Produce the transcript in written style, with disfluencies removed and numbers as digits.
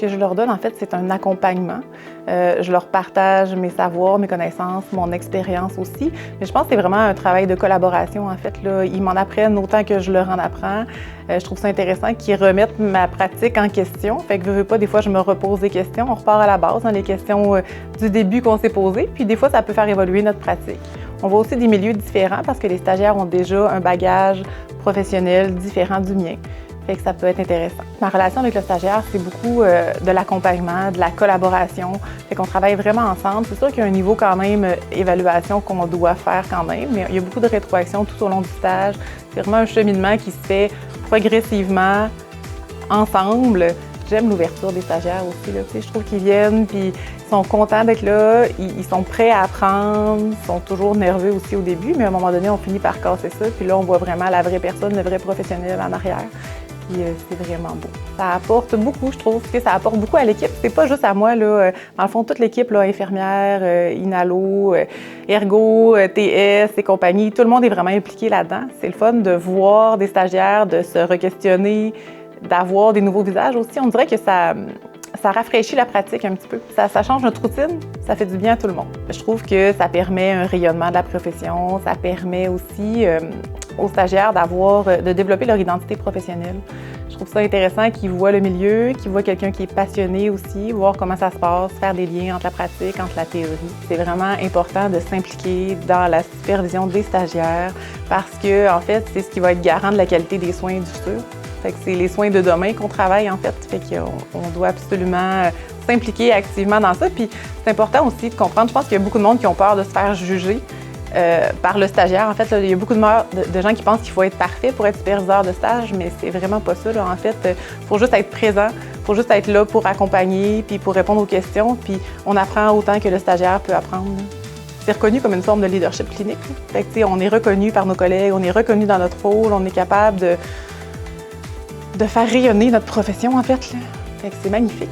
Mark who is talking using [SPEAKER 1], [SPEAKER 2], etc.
[SPEAKER 1] que je leur donne, en fait, c'est un accompagnement. Je leur partage mes savoirs, mes connaissances, mon expérience aussi. Mais je pense que c'est vraiment un travail de collaboration, en fait, là. Ils m'en apprennent autant que je leur en apprends. Je trouve ça intéressant qu'ils remettent ma pratique en question. Fait que, veux pas, des fois, je me repose des questions. On repart à la base, dans les questions du début qu'on s'est posées. Puis des fois, ça peut faire évoluer notre pratique. On voit aussi des milieux différents parce que les stagiaires ont déjà un bagage professionnel différent du mien. Fait que ça peut être intéressant. Ma relation avec le stagiaire, c'est beaucoup de l'accompagnement, de la collaboration. Fait qu'on travaille vraiment ensemble. C'est sûr qu'il y a un niveau quand même évaluation qu'on doit faire quand même, mais il y a beaucoup de rétroaction tout au long du stage. C'est vraiment un cheminement qui se fait progressivement, ensemble. J'aime l'ouverture des stagiaires aussi, là. Tu sais, je trouve qu'ils viennent, puis ils sont contents d'être là, ils sont prêts à apprendre, ils sont toujours nerveux aussi au début, mais à un moment donné, on finit par casser ça, puis là, on voit vraiment la vraie personne, le vrai professionnel en arrière. Puis c'est vraiment beau. Ça apporte beaucoup, je trouve, que ça apporte beaucoup à l'équipe. C'est pas juste à moi, là. Dans le fond, toute l'équipe, là, infirmière, Inalo, Ergo, TS et compagnie, tout le monde est vraiment impliqué là-dedans. C'est le fun de voir des stagiaires, de se re-questionner, d'avoir des nouveaux visages aussi. On dirait que ça rafraîchit la pratique un petit peu. Ça change notre routine, ça fait du bien à tout le monde. Je trouve que ça permet un rayonnement de la profession, ça permet aussi aux stagiaires de développer leur identité professionnelle. Je trouve ça intéressant qu'ils voient le milieu, qu'ils voient quelqu'un qui est passionné aussi, voir comment ça se passe, faire des liens entre la pratique, entre la théorie. C'est vraiment important de s'impliquer dans la supervision des stagiaires parce que, en fait, c'est ce qui va être garant de la qualité des soins du futur. Fait que c'est les soins de demain qu'on travaille, en fait. Fait qu'on doit absolument s'impliquer activement dans ça. Puis c'est important aussi de comprendre, je pense qu'il y a beaucoup de monde qui ont peur de se faire juger par le stagiaire. En fait, là, il y a beaucoup de gens qui pensent qu'il faut être parfait pour être superviseur de stage, mais c'est vraiment pas ça, là. En fait, il faut juste être présent, il faut juste être là pour accompagner, puis pour répondre aux questions, puis on apprend autant que le stagiaire peut apprendre. C'est reconnu comme une forme de leadership clinique. Fait que, tu sais, on est reconnu par nos collègues, on est reconnu dans notre rôle, on est capable de faire rayonner notre profession, en fait, là. Fait que c'est magnifique.